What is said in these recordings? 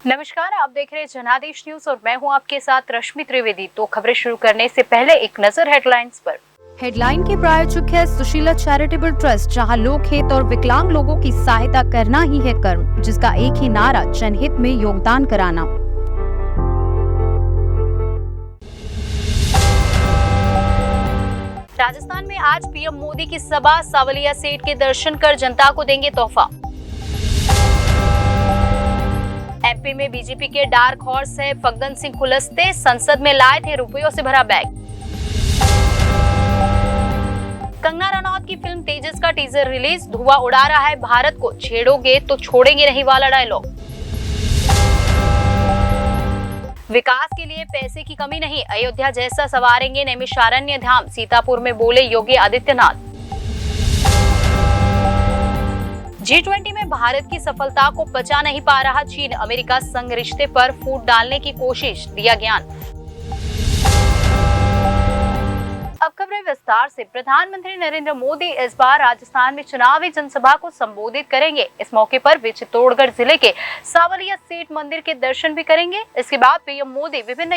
नमस्कार, आप देख रहे हैं जनादेश न्यूज और मैं हूं आपके साथ रश्मि त्रिवेदी। तो खबरें शुरू करने से पहले एक नजर हेडलाइंस पर। हेडलाइन के प्रायोजक है सुशीला चैरिटेबल ट्रस्ट, जहां लोकहित और विकलांग लोगों की सहायता करना ही है कर्म, जिसका एक ही नारा जनहित में योगदान कराना। राजस्थान में आज पीएम मोदी की सभा, सावलिया सेठ के दर्शन कर जनता को देंगे तोहफा। एमपी में बीजेपी के डार्क हॉर्स है फग्गन सिंह कुलस्ते, संसद में लाए थे रुपयों से भरा बैग। कंगना रनौत की फिल्म तेजस का टीजर रिलीज, धुआं उड़ा रहा है भारत को, छेड़ोगे तो छोड़ेंगे नहीं वाला डायलॉग। विकास के लिए पैसे की कमी नहीं, अयोध्या जैसा संवारेंगे नैमिषारण्य धाम, सीतापुर में बोले योगी आदित्यनाथ। G20 में भारत की सफलता को पचा नहीं पा रहा चीन, अमेरिका संग रिश्ते पर फूट डालने की कोशिश, दिया ज्ञान। अब खबरें विस्तार से। प्रधानमंत्री नरेंद्र मोदी इस बार राजस्थान में चुनावी जनसभा को संबोधित करेंगे। इस मौके पर वे चित्तौड़गढ़ जिले के सावलिया सेठ मंदिर के दर्शन भी करेंगे। इसके बाद पीएम मोदी विभिन्न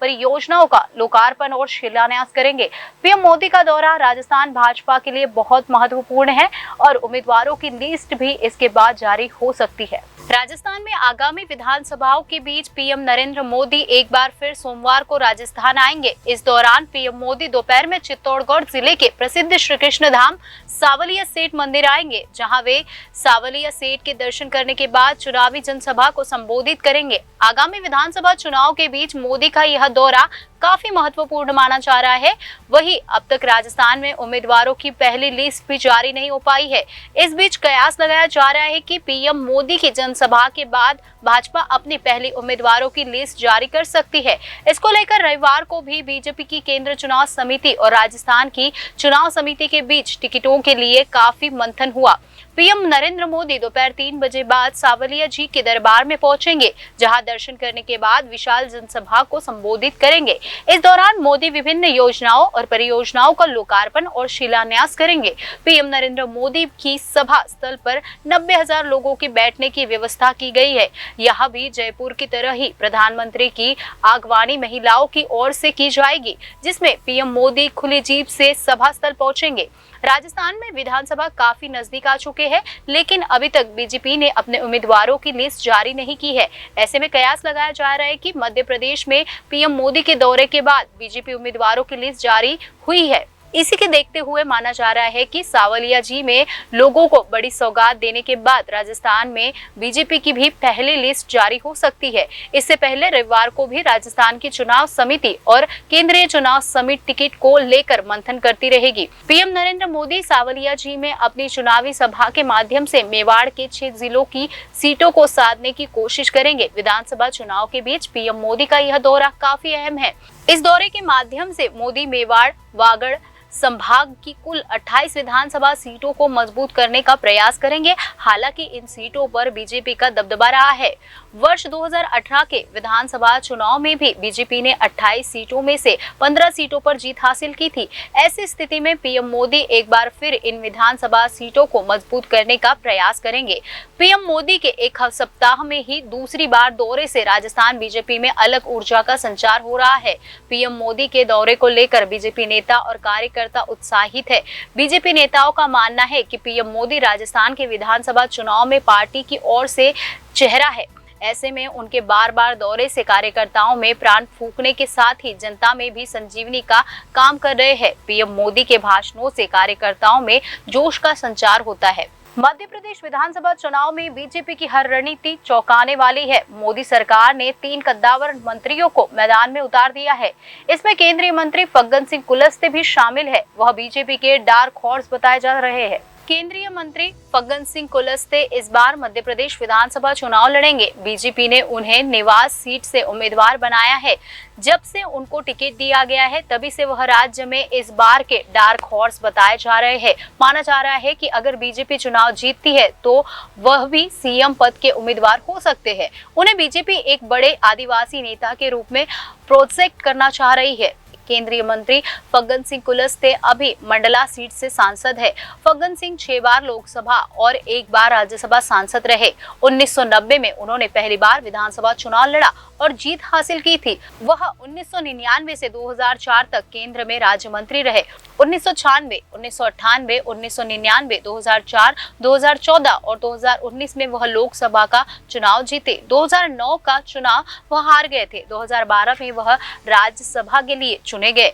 परियोजनाओं का लोकार्पण और शिलान्यास करेंगे। पीएम मोदी का दौरा राजस्थान भाजपा के लिए बहुत महत्वपूर्ण है और उम्मीदवारों की लिस्ट भी इसके बाद जारी हो सकती है। राजस्थान में आगामी विधानसभाओं के बीच पीएम नरेंद्र मोदी एक बार फिर सोमवार को राजस्थान आएंगे। इस दौरान पीएम मोदी दोपहर में चित्तौड़गढ़ जिले के प्रसिद्ध श्री कृष्ण धाम सावलिया सेठ मंदिर आएंगे, जहां वे सावलिया सेठ के दर्शन करने के बाद चुनावी जनसभा को संबोधित करेंगे। आगामी विधानसभा चुनाव के बीच मोदी का यह दौरा काफी महत्वपूर्ण माना जा रहा है। वहीं अब तक राजस्थान में उम्मीदवारों की पहली लिस्ट भी जारी नहीं हो पाई है। इस बीच कयास लगाया जा रहा है कि पीएम मोदी की जनसभा के बाद भाजपा अपनी पहली उम्मीदवारों की लिस्ट जारी कर सकती है। इसको लेकर रविवार को भी बीजेपी की केंद्र चुनाव समिति और राजस्थान की चुनाव समिति के बीच टिकटों के लिए काफी मंथन हुआ। पीएम नरेंद्र मोदी दोपहर 3 बजे बाद सावलिया जी के दरबार में पहुंचेंगे, जहां दर्शन करने के बाद विशाल जनसभा को संबोधित करेंगे। इस दौरान मोदी विभिन्न योजनाओं और परियोजनाओं का लोकार्पण और शिलान्यास करेंगे। पीएम नरेंद्र मोदी की सभा स्थल पर 90,000 लोगों के बैठने की व्यवस्था की गई है। यहाँ भी जयपुर की तरह ही प्रधानमंत्री की आगवानी महिलाओं की ओर से की जाएगी, जिसमें पीएम मोदी खुली जीप से सभा स्थल पहुंचेंगे। राजस्थान में विधानसभा काफी नजदीक आ चुके हैं, लेकिन अभी तक बीजेपी ने अपने उम्मीदवारों की लिस्ट जारी नहीं की है। ऐसे में कयास लगाया जा रहा है कि मध्य प्रदेश में पीएम मोदी के दौरे के बाद बीजेपी उम्मीदवारों की लिस्ट जारी हुई है। इसी के देखते हुए माना जा रहा है कि सावलिया जी में लोगों को बड़ी सौगात देने के बाद राजस्थान में बीजेपी की भी पहली लिस्ट जारी हो सकती है। इससे पहले रविवार को भी राजस्थान की चुनाव समिति और केंद्रीय चुनाव समिति टिकट को लेकर मंथन करती रहेगी। पीएम नरेंद्र मोदी सावलिया जी में अपनी चुनावी सभा के माध्यम से मेवाड़ के 6 जिलों की सीटों को साधने की कोशिश करेंगे। विधानसभा चुनाव के बीच पीएम मोदी का यह दौरा काफी अहम है। इस दौरे के माध्यम से मोदी मेवाड़, वागड़ संभाग की कुल 28 विधानसभा सीटों को मजबूत करने का प्रयास करेंगे। हालांकि इन सीटों पर बीजेपी का दबदबा रहा है। वर्ष 2018 के विधानसभा चुनाव में भी बीजेपी ने 28 सीटों में से 15 सीटों पर जीत हासिल की थी। ऐसी स्थिति में पीएम मोदी एक बार फिर इन विधानसभा सीटों को मजबूत करने का प्रयास करेंगे। पीएम मोदी के एक सप्ताह में ही दूसरी बार दौरे से राजस्थान बीजेपी में अलग ऊर्जा का संचार हो रहा है। पीएम मोदी के दौरे को लेकर बीजेपी नेता और कार्यकर्ता उत्साहित है। बीजेपी नेताओं का मानना है कि पीएम मोदी राजस्थान के विधानसभा चुनाव में पार्टी की ओर से चेहरा है। ऐसे में उनके बार बार दौरे से कार्यकर्ताओं में प्राण फूंकने के साथ ही जनता में भी संजीवनी का काम कर रहे हैं। पीएम मोदी के भाषणों से कार्यकर्ताओं में जोश का संचार होता है। मध्य प्रदेश विधानसभा चुनाव में बीजेपी की हर रणनीति चौंकाने वाली है। मोदी सरकार ने 3 कद्दावर मंत्रियों को मैदान में उतार दिया है। इसमें केंद्रीय मंत्री फग्गन सिंह कुलस्ते भी शामिल है। वह बीजेपी के डार्क हॉर्स बताए जा रहे हैं। केंद्रीय मंत्री फग्गन सिंह कुलस्ते इस बार मध्य प्रदेश विधानसभा चुनाव लड़ेंगे। बीजेपी ने उन्हें निवास सीट से उम्मीदवार बनाया है। जब से उनको टिकट दिया गया है, तभी से वह राज्य में इस बार के डार्क हॉर्स बताए जा रहे हैं। माना जा रहा है कि अगर बीजेपी चुनाव जीतती है तो वह भी सीएम पद के उम्मीदवार हो सकते हैं। उन्हें बीजेपी एक बड़े आदिवासी नेता के रूप में प्रोजेक्ट करना चाह रही है। केंद्रीय मंत्री फग्गन सिंह कुलस्ते अभी मंडला सीट से सांसद है। फग्गन सिंह 6 बार लोकसभा और 1 बार राज्यसभा सांसद रहे। 1990 में उन्होंने पहली बार विधानसभा चुनाव लड़ा और जीत हासिल की थी। वह 1999 से 2004 तक केंद्र में राज्य मंत्री रहे। 1996, 1998, 1999, 2004, 2014 और 2019 में वह लोकसभा का चुनाव जीते। 2009 का चुनाव वह हार गए थे। 2012 में वह राज्यसभा के लिए चुने गए।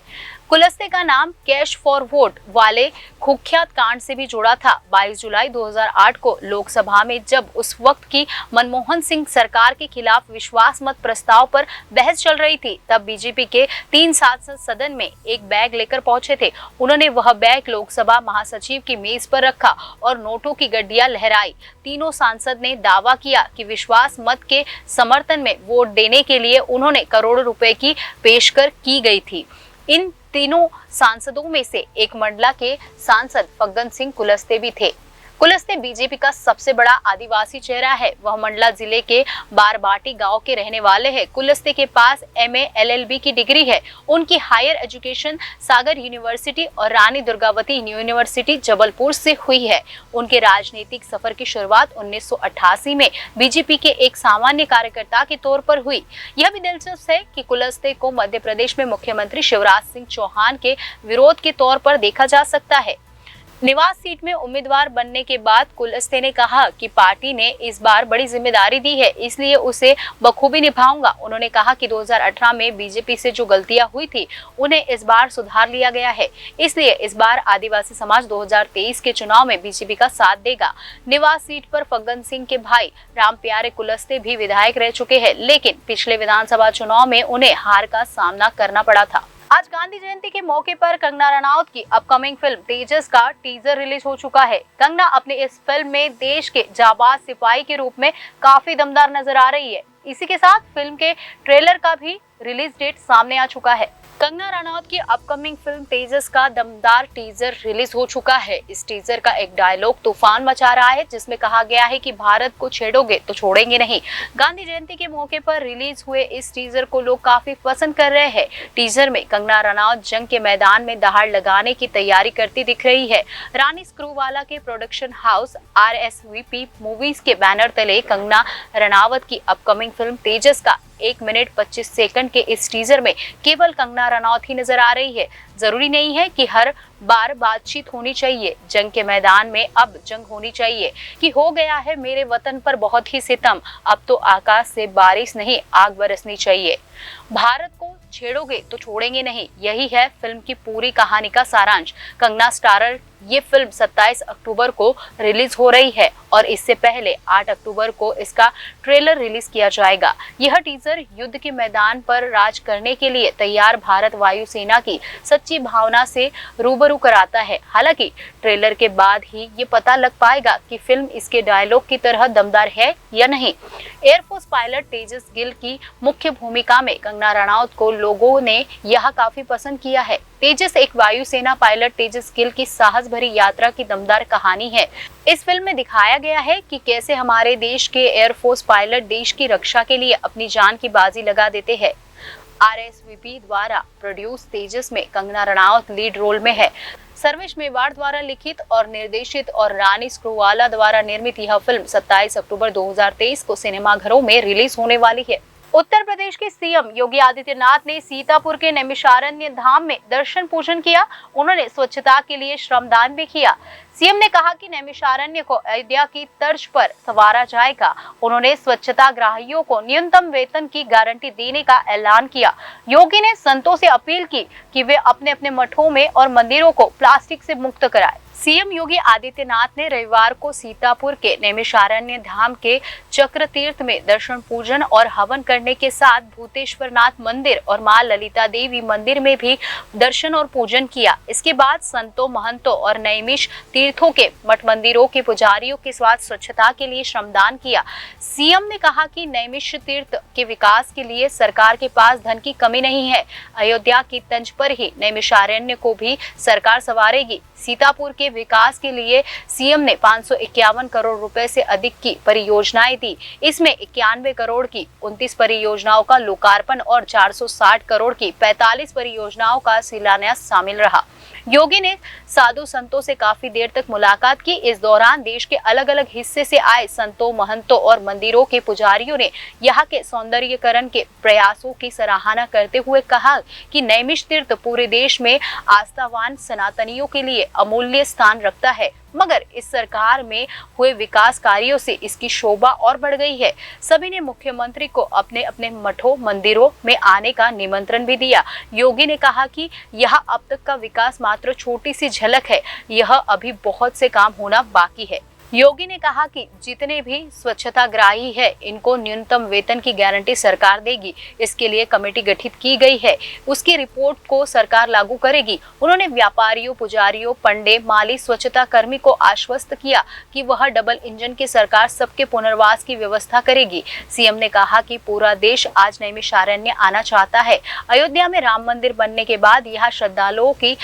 कुलस्ते का नाम कैश फॉर वोट वाले कुख्यात कांड से भी जुड़ा था। 22 जुलाई 2008 को लोकसभा में जब उस वक्त की मनमोहन सिंह सरकार के खिलाफ विश्वास मत प्रस्ताव पर बहस चल रही थी, तब बीजेपी के 3 सांसद सदन में एक बैग लेकर पहुंचे थे। उन्होंने वह बैग लोकसभा महासचिव की मेज पर रखा और नोटों की गड्डियां लहराई। तीनों सांसद ने दावा किया कि विश्वास मत के समर्थन में वोट देने के लिए उन्होंने करोड़ों रुपए की पेशकश की गई थी। इन तीनों सांसदों में से एक मंडला के सांसद फग्गन सिंह कुलस्ते भी थे। कुलस्ते बीजेपी का सबसे बड़ा आदिवासी चेहरा है। वह मंडला जिले के बारबाटी गांव के रहने वाले हैं। कुलस्ते के पास MA LLB की डिग्री है। उनकी हायर एजुकेशन सागर यूनिवर्सिटी और रानी दुर्गावती यूनिवर्सिटी जबलपुर से हुई है। उनके राजनीतिक सफर की शुरुआत 1988 में बीजेपी के एक सामान्य कार्यकर्ता के तौर पर हुई। यह भी दिलचस्प है कि कुलस्ते को मध्य प्रदेश में मुख्यमंत्री शिवराज सिंह चौहान के विरोध के तौर पर देखा जा सकता है। निवास सीट में उम्मीदवार बनने के बाद कुलस्ते ने कहा कि पार्टी ने इस बार बड़ी जिम्मेदारी दी है, इसलिए उसे बखूबी निभाऊंगा। उन्होंने कहा कि 2018 में बीजेपी से जो गलतियां हुई थी उन्हें इस बार सुधार लिया गया है, इसलिए इस बार आदिवासी समाज 2023 के चुनाव में बीजेपी का साथ देगा। निवास सीट पर फग्गन सिंह के भाई रामप्यारे कुलस्ते भी विधायक रह चुके हैं, लेकिन पिछले विधानसभा चुनाव में उन्हें हार का सामना करना पड़ा था। आज गांधी जयंती के मौके पर कंगना रनौत की अपकमिंग फिल्म तेजस का टीजर रिलीज हो चुका है। कंगना अपनी इस फिल्म में देश के जाबाज सिपाही के रूप में काफी दमदार नजर आ रही है। इसी के साथ फिल्म के ट्रेलर का भी रिलीज डेट सामने आ चुका है। कंगना रनौत की अपकमिंग फिल्म तेजस का दमदार टीजर रिलीज हो चुका है। इस टीजर का एक डायलॉग तूफान मचा रहा है, जिसमें कहा गया है कि भारत को छेड़ोगे तो छोड़ेंगे नहीं। गांधी जयंती के मौके पर रिलीज हुए इस टीजर को लोग काफी पसंद कर रहे हैं। टीजर में कंगना रनौत जंग के मैदान में दहाड़ लगाने की तैयारी करती दिख रही है। रानी स्क्रूवाला के प्रोडक्शन हाउस RSVP मूवीज के बैनर तले कंगना रनावत की अपकमिंग फिल्म तेजस का 1 मिनट 25 सेकंड के इस टीजर में केवल कंगना रनौत ही नजर आ रही है। जरूरी नहीं है कि हर बार बातचीत होनी चाहिए। जंग के मैदान में अब जंग होनी चाहिए कि हो गया है मेरे वतन पर बहुत ही सितम, अब तो आकाश से बारिश नहीं आग बरसनी चाहिए। भारत को छेड़ोगे तो छोड़ेंगे नहीं, यही है फिल्म की पूरी कहानी का सारांश। कंगना स्टारर ये फिल्म 27 अक्टूबर को रिलीज हो रही है और इससे पहले 8 अक्टूबर को इसका ट्रेलर रिलीज किया जाएगा। यह टीजर युद्ध के मैदान पर राज करने के लिए तैयार भारत वायुसेना की सच्ची भावना से रूबरू कराता है। हालांकि ट्रेलर के बाद ही ये पता लग पाएगा कि फिल्म इसके डायलॉग की तरह दमदार है या नहीं। एयरफोर्स पायलट तेजस गिल की मुख्य भूमिका में कंगना रनौत को लोगों ने यह काफी पसंद किया है। तेजस एक वायुसेना पायलट तेजस गिल की साहस भरी यात्रा की दमदार कहानी है। इस फिल्म में दिखाया गया है कि कैसे हमारे देश के एयरफोर्स पायलट देश की रक्षा के लिए अपनी जान की बाजी लगा देते हैं। RSVP द्वारा प्रोड्यूस तेजस में कंगना रनौत लीड रोल में है। सर्वेश मेवाड़ द्वारा लिखित और निर्देशित और रानी स्क्रूवाला द्वारा निर्मित यह फिल्म 27 अक्टूबर 2023 को सिनेमाघरों में रिलीज होने वाली है। उत्तर प्रदेश के CM योगी आदित्यनाथ ने सीतापुर के नैमिषारण्य धाम में दर्शन पूजन किया। उन्होंने स्वच्छता के लिए श्रमदान भी किया। CM ने कहा कि नैमिषारण्य को अयोध्या की तर्ज पर संवारा जाएगा। उन्होंने स्वच्छता ग्राहियों को न्यूनतम वेतन की गारंटी देने का ऐलान किया। योगी ने संतों से अपील की कि वे अपने अपने मठों में और मंदिरों को प्लास्टिक से मुक्त कराएं। CM योगी आदित्यनाथ ने रविवार को सीतापुर के नैमिषारण्य धाम के चक्र तीर्थ में दर्शन पूजन और हवन करने के साथ भूतेश्वरनाथ मंदिर और मां ललिता देवी मंदिर में भी दर्शन और पूजन किया। इसके बाद संतों, महंतों और नैमिष तीर्थ तीर्थों के मठ मंदिरों के पुजारियों के साथ स्वच्छता के लिए श्रमदान किया। सीएम ने कहा कि नैमिष तीर्थ के विकास के लिए सरकार के पास धन की कमी नहीं है। अयोध्या की तंज पर ही नैमिषारण्य को भी सरकार संवारेगी। सीतापुर के विकास के लिए सीएम ने 551 करोड़ रुपए से अधिक की परियोजनाएं दी। इसमें 91 करोड़ की 29 परियोजनाओं का लोकार्पण और 460 करोड़ की 45 परियोजनाओं का शिलान्यास शामिल रहा। योगी ने साधु संतों से काफी देर तक मुलाकात की। इस दौरान देश के अलग अलग हिस्से से आए संतों, महंतों और मंदिरों के पुजारियों ने यहाँ के सौंदर्यीकरण के प्रयासों की सराहना करते हुए कहा कि नैमिष तीर्थ पूरे देश में आस्थावान सनातनियों के लिए अमूल्य स्थान रखता है, मगर इस सरकार में हुए विकास कार्यों से इसकी शोभा और बढ़ गई है। सभी ने मुख्यमंत्री को अपने अपने मठों मंदिरों में आने का निमंत्रण भी दिया। योगी ने कहा कि यह अब तक का विकास मात्र छोटी सी झलक है, यह अभी बहुत से काम होना बाकी है। योगी ने कहा कि जितने भी स्वच्छताग्राही है इनको न्यूनतम वेतन की गारंटी सरकार देगी। इसके लिए कमेटी गठित की गई है, उसकी रिपोर्ट को सरकार लागू करेगी। उन्होंने व्यापारियों, पुजारियों, पंडे, माली, स्वच्छता कर्मी को आश्वस्त किया कि वह डबल इंजन की सरकार सबके पुनर्वास की व्यवस्था करेगी। सीएम ने कहा कि पूरा देश आज नैमिषारण्य आना चाहता है। अयोध्या में राम मंदिर बनने के बाद यहाँ श्रद्धालुओं की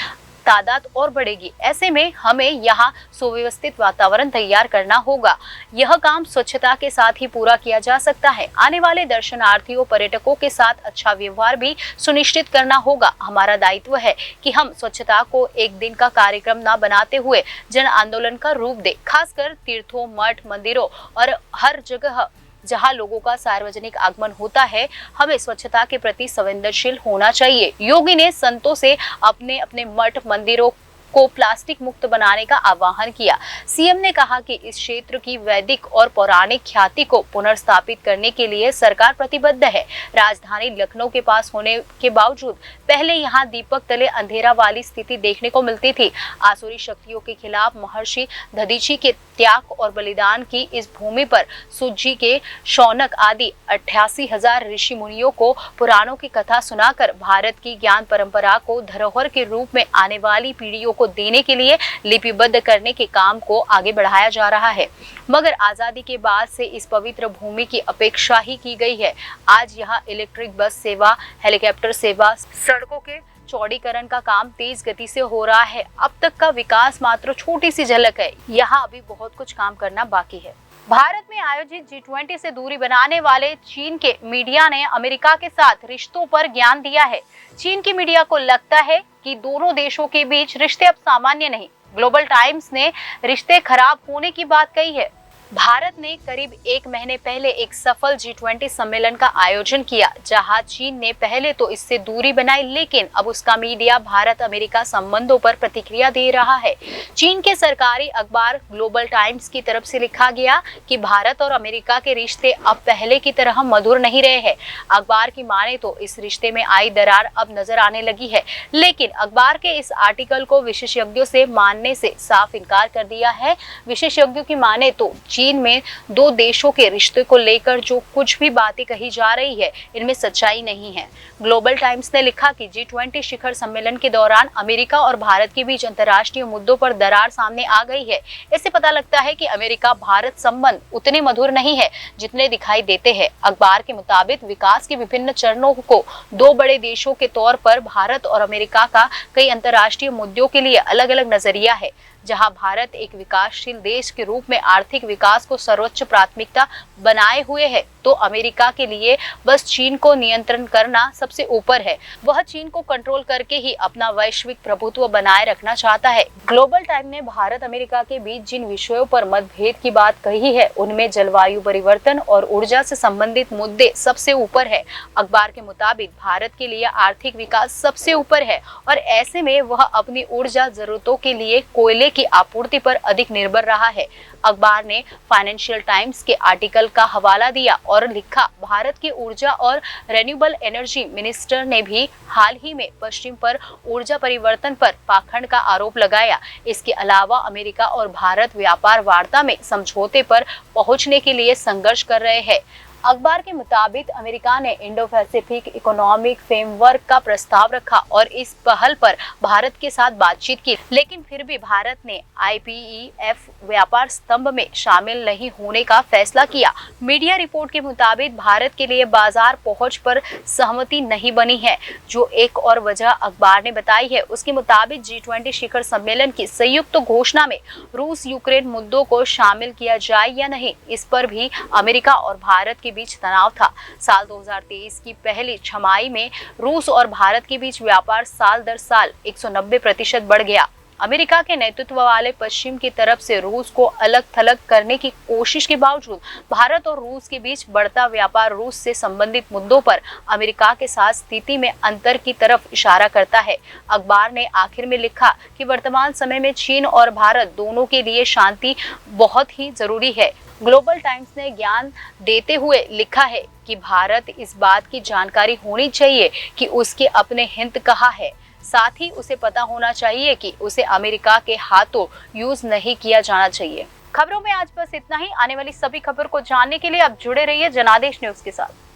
तादाद और बढ़ेगी। ऐसे में हमें यहाँ सुव्यवस्थित वातावरण तैयार करना होगा। यह काम स्वच्छता के साथ ही पूरा किया जा सकता है। आने वाले दर्शनार्थियों, पर्यटकों के साथ अच्छा व्यवहार भी सुनिश्चित करना होगा। हमारा दायित्व है कि हम स्वच्छता को एक दिन का कार्यक्रम न बनाते हुए जन आंदोलन का रूप दे। खासकर तीर्थों, मठ, मंदिरों और हर जगह जहां लोगों का सार्वजनिक आगमन होता है, हमें स्वच्छता के प्रति संवेदनशील होना चाहिए। योगी ने संतों से अपने अपने मठ मंदिरों को प्लास्टिक मुक्त बनाने का आह्वान किया। सीएम ने कहा कि इस क्षेत्र की वैदिक और पौराणिक ख्याति को पुनर्स्थापित करने के लिए सरकार प्रतिबद्ध है। राजधानी लखनऊ के पास होने के बावजूद पहले यहाँ दीपक तले अंधेरा वाली स्थिति देखने को मिलती थी। आसुरी शक्तियों के खिलाफ महर्षि दधीची के त्याग और बलिदान की इस भूमि पर सूत के शौनक आदि 88,000 ऋषि मुनियों को पुराणों की कथा सुनाकर भारत की ज्ञान परंपरा को धरोहर के रूप में आने वाली पीढ़ियों को देने के लिए लिपिबद्ध करने के काम को आगे बढ़ाया जा रहा है। मगर आजादी के बाद से इस पवित्र भूमि की अपेक्षा ही की गई है। आज यहाँ इलेक्ट्रिक बस सेवा, हेलीकॉप्टर सेवा, सड़कों के चौड़ीकरण का काम तेज गति से हो रहा है। अब तक का विकास मात्र छोटी सी झलक है, यहाँ अभी बहुत कुछ काम करना बाकी है। भारत में आयोजित G20 से दूरी बनाने वाले चीन के मीडिया ने अमेरिका के साथ रिश्तों पर ज्ञान दिया है। चीन की मीडिया को लगता है कि दोनों देशों के बीच रिश्ते अब सामान्य नहीं। ग्लोबल टाइम्स ने रिश्ते खराब होने की बात कही है। भारत ने करीब 1 महीने पहले एक सफल G20 सम्मेलन का आयोजन किया, जहां चीन ने पहले तो इससे दूरी बनाई, लेकिन अब उसका मीडिया भारत अमेरिका संबंधों पर प्रतिक्रिया दे रहा है। चीन के सरकारी अखबार ग्लोबल टाइम्स की तरफ से लिखा गया कि भारत और अमेरिका के रिश्ते अब पहले की तरह मधुर नहीं रहे हैं। अखबार की माने तो इस रिश्ते में आई दरार अब नजर आने लगी है, लेकिन अखबार के इस आर्टिकल को विशेषज्ञों से मानने से साफ इनकार कर दिया है। विशेषज्ञों की माने तो चीन में दो देशों के रिश्ते को लेकर जो कुछ भी बातें कही जा रही है, इनमें सच्चाई नहीं है। ग्लोबल टाइम्स ने लिखा कि G20 शिखर सम्मेलन के दौरान अमेरिका और भारत के बीच अंतर्राष्ट्रीय मुद्दों पर दरार सामने आ गई है। इससे पता लगता है कि अमेरिका भारत संबंध उतने मधुर नहीं है जितने दिखाई देते हैं। अखबार के मुताबिक विकास के विभिन्न चरणों को दो बड़े देशों के तौर पर भारत और अमेरिका का कई अंतर्राष्ट्रीय मुद्दों के लिए अलग अलग नजरिया है। जहां भारत एक विकासशील देश के रूप में आर्थिक विकास को सर्वोच्च प्राथमिकता बनाए हुए है, तो अमेरिका के लिए बस चीन को नियंत्रण करना सबसे ऊपर है। वह चीन को कंट्रोल करके ही अपना वैश्विक प्रभुत्व बनाए रखना चाहता है। ग्लोबल टाइम ने भारत अमेरिका के बीच जिन विषयों पर मतभेद की बात कही है, उनमें जलवायु परिवर्तन और ऊर्जा से संबंधित मुद्दे सबसे ऊपर है। अखबार के मुताबिक भारत के लिए आर्थिक विकास सबसे ऊपर है और ऐसे में वह अपनी ऊर्जा जरूरतों के लिए कोयले की आपूर्ति पर अधिक निर्भर रहा है। अखबार ने फाइनेंशियल टाइम्स के आर्टिकल का हवाला दिया और लिखा, भारत के ऊर्जा और रिन्यूएबल एनर्जी मिनिस्टर ने भी हाल ही में पश्चिम पर ऊर्जा परिवर्तन पर पाखंड का आरोप लगाया। इसके अलावा अमेरिका और भारत व्यापार वार्ता में समझौते पर पहुंचने के लिए संघर्ष कर रहे हैं। अखबार के मुताबिक अमेरिका ने इंडो पैसिफिक इकोनॉमिक फ्रेमवर्क का प्रस्ताव रखा और इस पहल पर भारत के साथ बातचीत की, लेकिन फिर भी भारत ने IPEF व्यापार स्तंभ में शामिल नहीं होने का फैसला किया। मीडिया रिपोर्ट के मुताबिक भारत के लिए बाजार पहुंच पर सहमति नहीं बनी है। जो एक और वजह अखबार ने बताई है, उसके मुताबिक G20 शिखर सम्मेलन की संयुक्त घोषणा में रूस यूक्रेन मुद्दों को शामिल किया जाए या नहीं, इस पर भी अमेरिका और भारत के बीच तनाव था। साल 2023 की पहली छमाही में रूस और भारत के बीच व्यापार साल दर साल 190% बढ़ गया। अमेरिका के नेतृत्व वाले पश्चिम की तरफ से रूस को अलग थलग करने की कोशिश के बावजूद भारत और रूस के बीच बढ़ता व्यापार रूस से संबंधित मुद्दों पर अमेरिका के साथ स्थिति में अंतर की तरफ इशारा करता है। अखबार ने आखिर में लिखा कि वर्तमान समय में चीन और भारत दोनों के लिए शांति बहुत ही जरूरी है। ग्लोबल टाइम्स ने ज्ञान देते हुए लिखा है कि भारत इस बात की जानकारी होनी चाहिए कि उसके अपने हित कहाँ है। साथ ही उसे पता होना चाहिए कि उसे अमेरिका के हाथों यूज नहीं किया जाना चाहिए। खबरों में आज बस इतना ही। आने वाली सभी खबर को जानने के लिए आप जुड़े रहिए जनादेश न्यूज के साथ।